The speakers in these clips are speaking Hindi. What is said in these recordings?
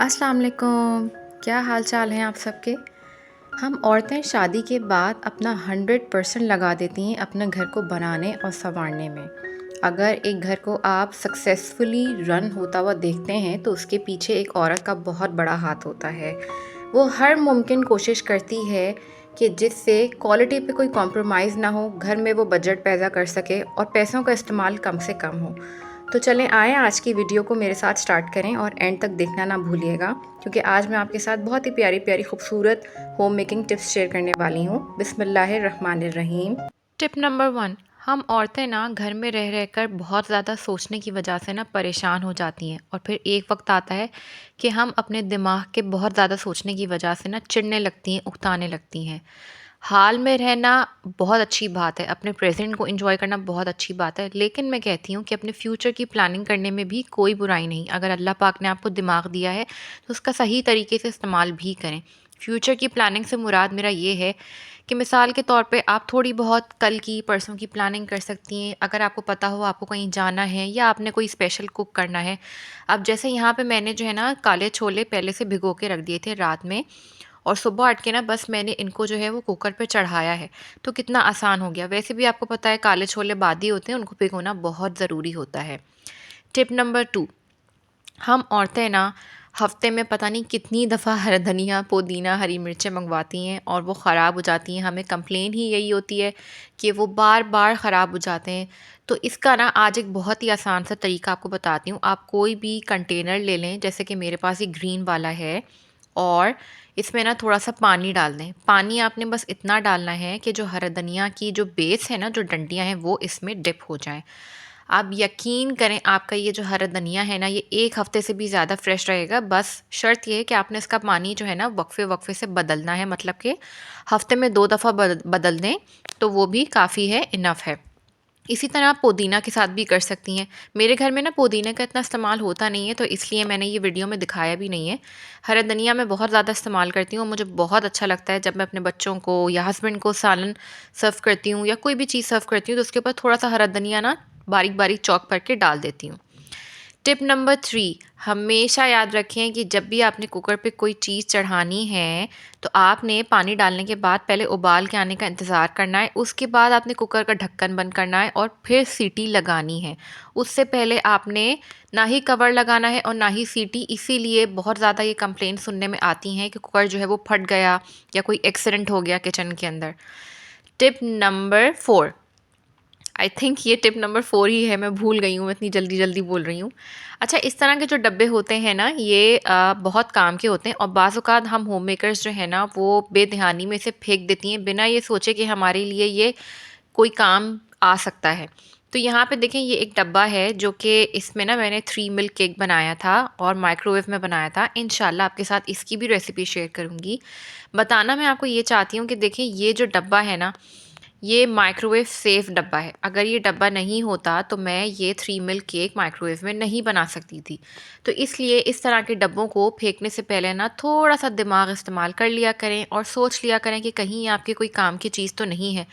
अस्सलाम वालेकुम। क्या हाल चाल हैं आप सबके। हम औरतें शादी के बाद अपना 100% लगा देती हैं अपने घर को बनाने और संवारने में। अगर एक घर को आप सक्सेसफुली रन होता हुआ देखते हैं तो उसके पीछे एक औरत का बहुत बड़ा हाथ होता है। वो हर मुमकिन कोशिश करती है कि जिससे क्वालिटी पे कोई कॉम्प्रोमाइज़ ना हो, घर में वो बजट पैदा कर सके और पैसों का इस्तेमाल कम से कम हो। तो चलें आएँ आज की वीडियो को मेरे साथ स्टार्ट करें और एंड तक देखना ना भूलिएगा, क्योंकि आज मैं आपके साथ बहुत ही प्यारी प्यारी खूबसूरत होम मेकिंग टिप्स शेयर करने वाली हूँ। बिस्मिल्लाहिर्रहमानिर्रहीम। Tip number 1। हम औरतें ना घर में रह रहकर बहुत ज़्यादा सोचने की वजह से ना परेशान हो जाती हैं, और फिर एक वक्त आता है कि हम अपने दिमाग के बहुत ज़्यादा सोचने की वजह से ना चिढ़ने लगती हैं, उकताने लगती हैं। हाल में रहना बहुत अच्छी बात है, अपने प्रेजेंट को एंजॉय करना बहुत अच्छी बात है, लेकिन मैं कहती हूँ कि अपने फ्यूचर की प्लानिंग करने में भी कोई बुराई नहीं। अगर अल्लाह पाक ने आपको दिमाग दिया है तो उसका सही तरीके से इस्तेमाल भी करें। फ्यूचर की प्लानिंग से मुराद मेरा ये है कि मिसाल के तौर पे आप थोड़ी बहुत कल की परसों की प्लानिंग कर सकती हैं। अगर आपको पता हो आपको कहीं जाना है या आपने कोई स्पेशल कुक करना है। अब जैसे यहाँ पे मैंने जो है ना काले छोले पहले से भिगो के रख दिए थे रात में, और सुबह उठ के ना बस मैंने इनको जो है वो कुकर पे चढ़ाया है। तो कितना आसान हो गया। वैसे भी आपको पता है काले छोले बादी होते हैं, उनको भिगोना बहुत ज़रूरी होता है। Tip number 2। हम औरतें ना हफ्ते में पता नहीं कितनी दफ़ा हरा धनिया, पुदीना, हरी मिर्चें मंगवाती हैं और वो ख़राब हो जाती हैं। हमें कंप्लेन ही यही होती है कि वो बार बार ख़राब हो जाते हैं। तो इसका ना आज एक बहुत ही आसान सा तरीका आपको बताती हूँ। आप कोई भी कंटेनर ले लें, जैसे कि मेरे पास ये ग्रीन वाला है, और इसमें ना थोड़ा सा पानी डाल दें। पानी आपने बस इतना डालना है कि जो हरा धनिया की जो बेस है ना, जो डंडियाँ हैं, वो इसमें डिप हो जाएं। आप यकीन करें आपका ये जो हरा धनिया है ना, ये 1 हफ़्ते से भी ज़्यादा फ्रेश रहेगा। बस शर्त ये है कि आपने इसका पानी जो है ना वक्फ़े-वक्फ़े से बदलना है, मतलब कि हफ़्ते में 2 दफ़ा बदल दें, तो वो भी काफ़ी है, इनफ़ है। इसी तरह आप पुदीना के साथ भी कर सकती हैं। मेरे घर में ना पुदीने का इतना इस्तेमाल होता नहीं है, तो इसलिए मैंने ये वीडियो में दिखाया भी नहीं है। हरा धनिया मैं बहुत ज़्यादा इस्तेमाल करती हूँ। मुझे बहुत अच्छा लगता है जब मैं अपने बच्चों को या हस्बैंड को सालन सर्व करती हूँ या कोई भी चीज़ सर्व करती हूँ, तो उसके ऊपर थोड़ा सा हरा धनिया ना बारीक बारीक चॉप करके डाल देती हूँ। Tip number 3। हमेशा याद रखें कि जब भी आपने कुकर पे कोई चीज़ चढ़ानी है, तो आपने पानी डालने के बाद पहले उबाल के आने का इंतज़ार करना है। उसके बाद आपने कुकर का ढक्कन बंद करना है और फिर सीटी लगानी है। उससे पहले आपने ना ही कवर लगाना है और ना ही सीटी। इसीलिए बहुत ज़्यादा ये कंप्लेंट सुनने में आती हैं कि कुकर जो है वो फट गया या कोई एक्सीडेंट हो गया किचन के अंदर। Tip number 4। आई थिंक ये टिप नंबर 4 ही है, मैं भूल गई हूँ, मैं इतनी जल्दी जल्दी बोल रही हूँ। अच्छा, इस तरह के जो डब्बे होते हैं ना, ये बहुत काम के होते हैं, और बाज़ औक़ात हम होम मेकर्स जो है ना वो बेध्यानी में इसे फेंक देती हैं बिना ये सोचे कि हमारे लिए ये कोई काम आ सकता है। तो यहाँ पे देखें, ये एक डब्बा है जो कि इसमें ना मैंने 3 मिल्क केक बनाया था और माइक्रोवेव में बनाया था। इंशाल्लाह आपके साथ इसकी भी रेसिपी शेयर करूँगी। बताना मैं आपको ये चाहती हूँ कि देखें, ये जो डब्बा है ना, ये माइक्रोवेव सेफ़ डब्बा है। अगर ये डब्बा नहीं होता तो मैं ये 3 मिल्क केक माइक्रोवेव में नहीं बना सकती थी। तो इसलिए इस तरह के डब्बों को फेंकने से पहले ना थोड़ा-सा दिमाग इस्तेमाल कर लिया करें और सोच लिया करें कि कहीं ये आपके कोई काम की चीज़ तो नहीं है।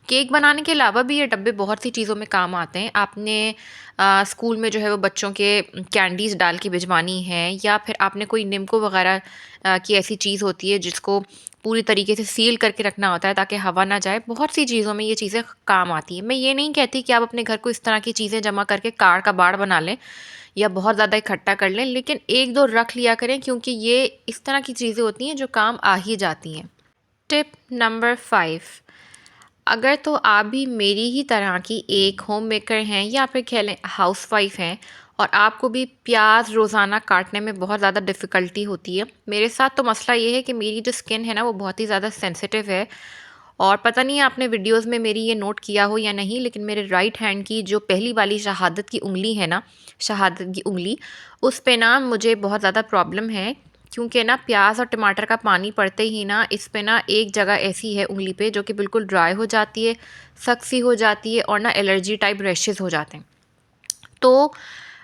केक बनाने के अलावा भी ये डब्बे बहुत सी चीज़ों में काम आते हैं। आपने स्कूल में जो है वो बच्चों के कैंडीज़ डाल के भिजवानी है, या फिर आपने कोई निम्को वग़ैरह की ऐसी चीज़ होती है जिसको पूरी तरीके से सील करके रखना होता है ताकि हवा ना जाए। बहुत सी चीज़ों में ये चीज़ें काम आती हैं। मैं ये नहीं कहती कि आप अपने घर को इस तरह की चीज़ें जमा करके कार का बाड़ बना लें या बहुत ज़्यादा इकट्ठा कर लें, लेकिन 1-2 रख लिया करें, क्योंकि ये इस तरह की चीज़ें होती हैं जो काम आ ही जाती हैं। Tip number 5। अगर तो आप भी मेरी ही तरह की एक होम मेकर हैं या फिर कह लें हाउसवाइफ हैं, और आपको भी प्याज रोज़ाना काटने में बहुत ज़्यादा डिफ़िकल्टी होती है। मेरे साथ तो मसला ये है कि मेरी जो स्किन है ना वो बहुत ही ज़्यादा सेंसिटिव है, और पता नहीं आपने वीडियोस में मेरी ये नोट किया हो या नहीं, लेकिन मेरे राइट हैंड की जो पहली वाली शहादत की उंगली है ना, शहादत की उंगली, उस पे ना मुझे बहुत ज़्यादा प्रॉब्लम है, क्योंकि ना प्याज और टमाटर का पानी पड़ते ही ना इस पे ना एक जगह ऐसी है उंगली पे जो कि बिल्कुल ड्राई हो जाती है, सख्त सी हो जाती है, और ना एलर्जी टाइप रैशेज़ हो जाते हैं। तो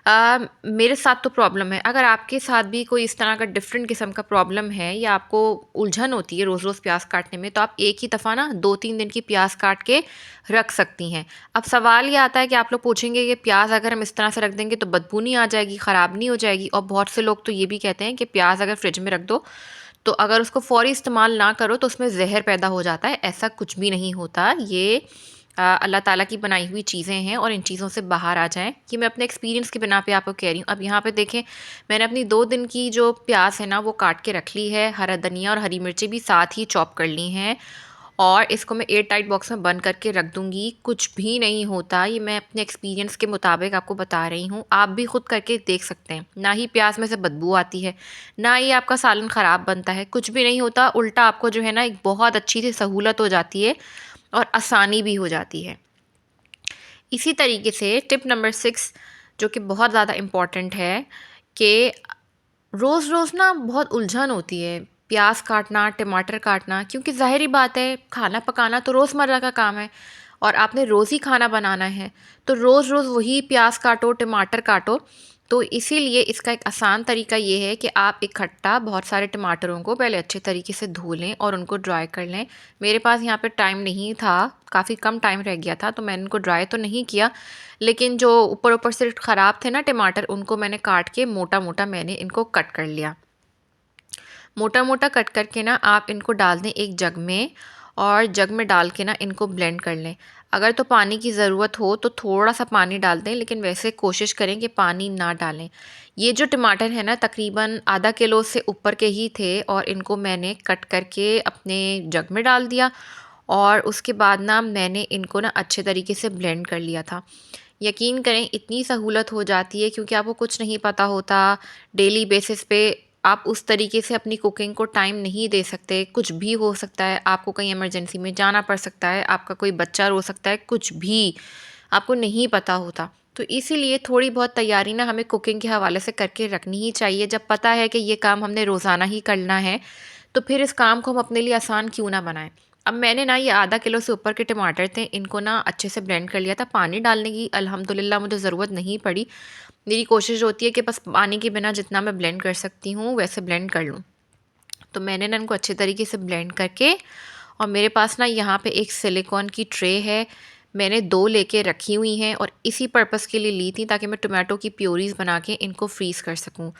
मेरे साथ तो प्रॉब्लम है। अगर आपके साथ भी कोई इस तरह का डिफरेंट किस्म का प्रॉब्लम है या आपको उलझन होती है रोज़-रोज़ प्याज काटने में, तो आप एक ही दफ़ा ना 2-3 दिन की प्याज काट के रख सकती हैं। अब सवाल ये आता है कि आप लोग पूछेंगे कि प्याज अगर हम इस तरह से रख देंगे तो बदबू नहीं आ जाएगी, ख़राब नहीं हो जाएगी? और बहुत से लोग तो ये भी कहते हैं कि प्याज अगर फ्रिज में रख दो, तो अगर उसको फ़ौरी इस्तेमाल ना करो तो उसमें ज़हर पैदा हो जाता है। ऐसा कुछ भी नहीं होता। ये अल्लाह ताला की बनाई हुई चीज़ें हैं और इन चीज़ों से बाहर आ जाएँ। ये मैं अपने एक्सपीरियंस की बिना पे आपको कह रही हूँ। अब यहाँ पे देखें, मैंने अपनी 2 दिन की जो प्याज़ है ना वो काट के रख ली है। हरा धनिया और हरी मिर्ची भी साथ ही चॉप कर ली हैं और इसको मैं एयर टाइट बॉक्स में बंद करके रख दूँगी। कुछ भी नहीं होता। ये मैं अपने एक्सपीरियंस के मुताबिक आपको बता रही हूँ। आप भी खुद करके देख सकते हैं। ना ही प्याज़ में से बदबू आती है, ना ही आपका सालन ख़राब बनता है। कुछ भी नहीं होता। उल्टा आपको जो है ना एक बहुत अच्छी सी सहूलत हो जाती है और आसानी भी हो जाती है। इसी तरीके से टिप नंबर 6 जो कि बहुत ज़्यादा इम्पॉर्टेंट है कि रोज़-रोज़ ना बहुत उलझन होती है, प्याज़ काटना, टमाटर काटना, क्योंकि ज़ाहिर-सी बात है खाना पकाना तो रोज़मर्रा का काम है और आपने रोज़ ही खाना बनाना है, तो रोज़-रोज़ वही प्याज़ काटो, टमाटर काटो। तो इसीलिए इसका एक आसान तरीका ये है कि आप इकट्ठा बहुत सारे टमाटरों को पहले अच्छे तरीके से धो लें और उनको ड्राई कर लें। मेरे पास यहाँ पे टाइम नहीं था, काफ़ी कम टाइम रह गया था, तो मैंने इनको ड्राई तो नहीं किया, लेकिन जो ऊपर-ऊपर से ख़राब थे ना टमाटर, उनको मैंने काट के मोटा-मोटा मैंने इनको कट कर लिया। मोटा-मोटा कट करके ना आप इनको डाल दें एक जग में और जग में डाल के ना इनको ब्लेंड कर लें। अगर तो पानी की ज़रूरत हो तो थोड़ा-सा पानी डाल दें, लेकिन वैसे कोशिश करें कि पानी ना डालें। ये जो टमाटर है ना तकरीबन आधा किलो से ऊपर के ही थे और इनको मैंने कट करके अपने जग में डाल दिया और उसके बाद ना मैंने इनको ना अच्छे तरीके से ब्लेंड कर लिया था। यकीन करें इतनी सहूलत हो जाती है क्योंकि आपको कुछ नहीं पता होता, डेली बेसिस पे आप उस तरीके से अपनी कुकिंग को टाइम नहीं दे सकते, कुछ भी हो सकता है, आपको कहीं इमरजेंसी में जाना पड़ सकता है, आपका कोई बच्चा रो सकता है, कुछ भी आपको नहीं पता होता। तो इसीलिए थोड़ी बहुत तैयारी ना हमें कुकिंग के हवाले से करके रखनी ही चाहिए। जब पता है कि ये काम हमने रोज़ाना ही करना है, तो फिर इस काम को हम अपने लिए आसान क्यों ना बनाएँ। अब मैंने ना ये आधा किलो से ऊपर के टमाटर थे, इनको ना अच्छे से ब्लेंड कर लिया था। पानी डालने की अल्हम्दुलिल्लाह मुझे ज़रूरत नहीं पड़ी। मेरी कोशिश होती है कि बस पानी के बिना जितना मैं ब्लेंड कर सकती हूँ वैसे ब्लेंड कर लूँ। तो मैंने ना इनको अच्छे तरीके से ब्लेंड करके और मेरे पास ना यहाँ पे एक सिलिकॉन की ट्रे है, मैंने 2 लेके रखी हुई हैं और इसी पर्पज़ के लिए ली थी ताकि मैं टोमेटो की प्यूरीज़ बना के इनको फ्रीज़ कर सकूँ।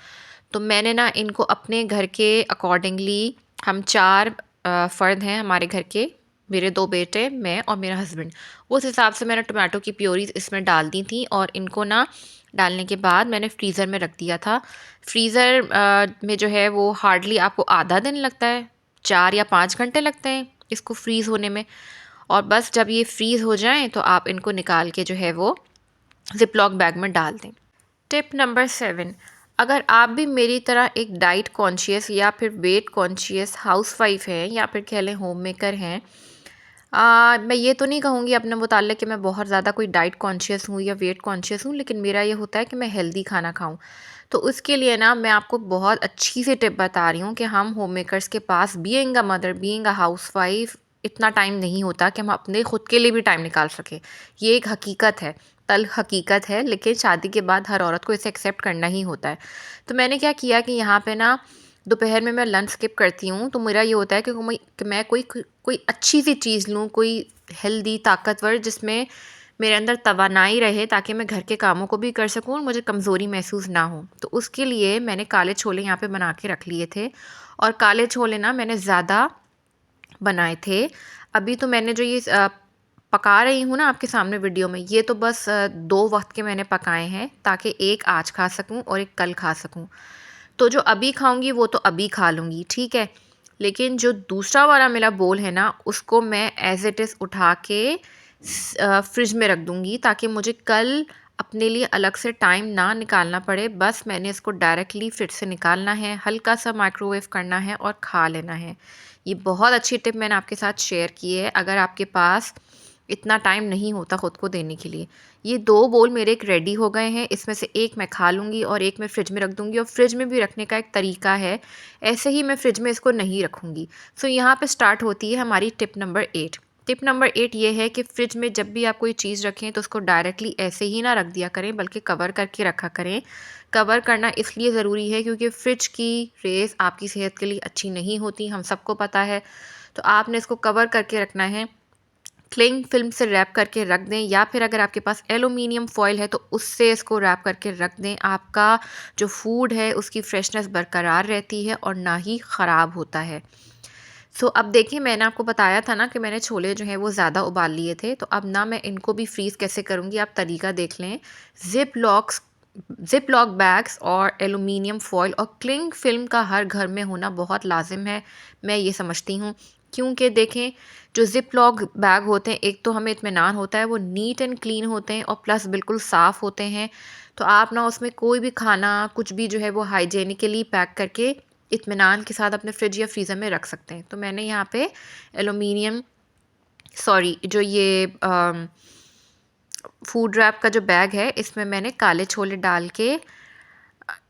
तो मैंने ना इनको अपने घर के अकॉर्डिंगली, हम 4 फ़र्द हैं हमारे घर के, मेरे 2 बेटे, मैं और मेरा हस्बैंड। उस हिसाब से मैंने टोमेटो की प्यूरीज़ इसमें डाल दी थी और इनको ना डालने के बाद मैंने फ्रीज़र में रख दिया था। फ्रीज़र में जो है वो हार्डली आपको आधा दिन लगता है, 4 या 5 घंटे लगते हैं इसको फ्रीज़ होने में और बस जब ये फ्रीज़ हो जाएँ तो आप इनको निकाल के जो है वो ज़िपलॉक बैग में डाल दें। टिप नंबर 7, अगर आप भी मेरी तरह एक डाइट कॉन्शियस या फिर वेट कॉन्शियस हाउसवाइफ हैं या फिर कह लें होम मेकर हैं, मैं ये तो नहीं कहूँगी अपने मुताल्लिक़ कि मैं बहुत ज़्यादा कोई डाइट कॉन्शियस हूँ या वेट कॉन्शियस हूँ, लेकिन मेरा ये होता है कि मैं हेल्दी खाना खाऊँ। तो उसके लिए ना मैं आपको बहुत अच्छी सी टिप बता रही हूँ कि हम होम मेकर्स के पास being a mother, being a housewife, इतना टाइम नहीं होता कि हम अपने खुद के लिए भी टाइम निकाल सकें। ये एक हकीकत है, तल्ख़ हकीकत है, लेकिन शादी के बाद हर औरत को इसे एक्सेप्ट करना ही होता है। तो मैंने क्या किया कि यहाँ पे ना दोपहर में मैं लंच स्किप करती हूँ, तो मेरा ये होता है कि मैं कोई अच्छी सी चीज़ लूँ, कोई हेल्दी ताकतवर जिसमें मेरे अंदर तवानाई रहे ताकि मैं घर के कामों को भी कर सकूँ और मुझे कमज़ोरी महसूस ना हो। तो उसके लिए मैंने काले छोले यहाँ पे बना के रख लिए थे और काले छोले ना मैंने ज़्यादा बनाए थे। अभी तो मैंने जो ये पका रही हूँ ना आपके सामने वीडियो में, ये तो बस 2 वक़्त के मैंने पकाए हैं ताकि एक आज खा सकूँ और एक कल खा सकूँ। तो जो अभी खाऊँगी वो तो अभी खा लूँगी, ठीक है? लेकिन जो दूसरा वाला मेरा बोल है ना, उसको मैं एज़ इट इज़ उठा के फ्रिज में रख दूँगी ताकि मुझे कल अपने लिए अलग से टाइम ना निकालना पड़े। बस मैंने इसको डायरेक्टली फ्रिज से निकालना है, हल्का-सा माइक्रोवेव करना है और खा लेना है। ये बहुत अच्छी टिप मैंने आपके साथ शेयर की है, अगर आपके पास इतना टाइम नहीं होता ख़ुद को देने के लिए। ये 2 बोल मेरे एक रेडी हो गए हैं, इसमें से एक मैं खा लूँगी और एक मैं फ्रिज में रख दूँगी और फ्रिज में भी रखने का एक तरीका है, ऐसे ही मैं फ्रिज में इसको नहीं रखूँगी। सो यहाँ पे स्टार्ट होती है हमारी टिप नंबर 8। टिप नंबर 8 ये है कि फ्रिज में जब भी आप कोई चीज़ रखें तो उसको डायरेक्टली ऐसे ही ना रख दिया करें, बल्कि कवर करके रखा करें। कवर करना इसलिए ज़रूरी है क्योंकि फ्रिज की रेज़ आपकी सेहत के लिए अच्छी नहीं होती, हम सबको पता है। तो आपने इसको कवर करके रखना है, क्लिंग फिल्म से रैप करके रख दें, या फिर अगर आपके पास एल्युमिनियम फॉयल है तो उससे इसको रैप करके रख दें। आपका जो फूड है उसकी फ्रेशनेस बरकरार रहती है और ना ही ख़राब होता है। अब देखिए, मैंने आपको बताया था ना कि मैंने छोले जो हैं वो ज़्यादा उबाल लिए थे, तो अब ना मैं इनको भी फ्रीज़ कैसे करूँगी, आप तरीका देख लें। Zip locks zip lock bags और एल्युमिनियम फॉयल और क्लिंग फ़िल्म का हर घर में होना बहुत लाज़िम है, मैं ये समझती हूँ। क्योंकि देखें, जो ज़िप लॉक बैग होते हैं, एक तो हमें इत्मीनान होता है, वो नीट एंड क्लीन होते हैं और प्लस बिल्कुल साफ़ होते हैं। तो आप ना उसमें कोई भी खाना, कुछ भी जो है वो हाइजीनिकली पैक करके इत्मीनान के साथ अपने फ्रिज या फ्रीज़र में रख सकते हैं। तो मैंने यहाँ पे एल्युमिनियम सॉरी जो ये फूड रैप का जो बैग है, इसमें मैंने काले छोले डाल के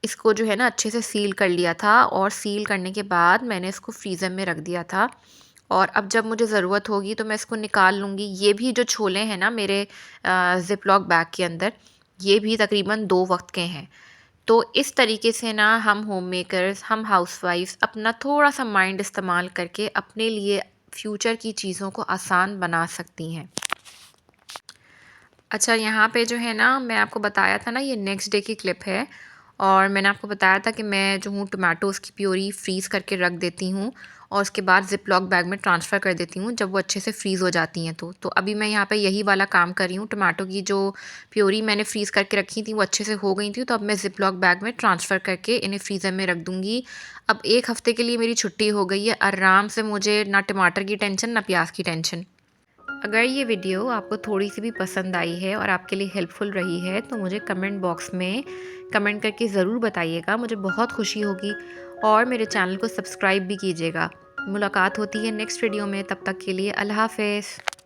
इसको जो है ना अच्छे से सील कर लिया था, और सील करने के बाद मैंने इसको फ्रीज़र में रख दिया था। और अब जब मुझे ज़रूरत होगी तो मैं इसको निकाल लूँगी। ये भी जो छोले हैं ना मेरे ज़िप लॉक बैग के अंदर, ये भी तकरीबन 2 वक़्त के हैं। तो इस तरीके से ना हम होम मेकर्स, हम हाउसवाइफ्स अपना थोड़ा-सा माइंड इस्तेमाल करके अपने लिए फ्यूचर की चीज़ों को आसान बना सकती हैं। अच्छा, यहाँ पे जो है ना, मैं आपको बताया था ना, ये नेक्स्ट डे की क्लिप है, और मैंने आपको बताया था कि मैं जो हूँ टोमेटोज़ की प्यूरी फ्रीज़ करके रख देती हूँ और उसके बाद ज़िप लॉक बैग में ट्रांसफ़र कर देती हूँ जब वो अच्छे से फ्रीज़ हो जाती हैं तो अभी मैं यहाँ पे यही वाला काम कर रही हूँ। टोमेटो की जो प्यूरी मैंने फ्रीज़ करके रखी थी वो अच्छे से हो गई थी, तो अब मैं ज़िप लॉक बैग में ट्रांसफ़र करके इन्हें फ्रीज़र में रख दूँगी। अब 1 हफ़्ते के लिए मेरी छुट्टी हो गई है, आराम से मुझे ना टमाटर की टेंशन, ना प्याज़ की टेंशन। अगर ये वीडियो आपको थोड़ी सी भी पसंद आई है और आपके लिए हेल्पफुल रही है तो मुझे कमेंट बॉक्स में कमेंट करके ज़रूर बताइएगा, मुझे बहुत खुशी होगी। और मेरे चैनल को सब्सक्राइब भी कीजिएगा। मुलाकात होती है नेक्स्ट वीडियो में, तब तक के लिए अल्लाह हाफ़िज़।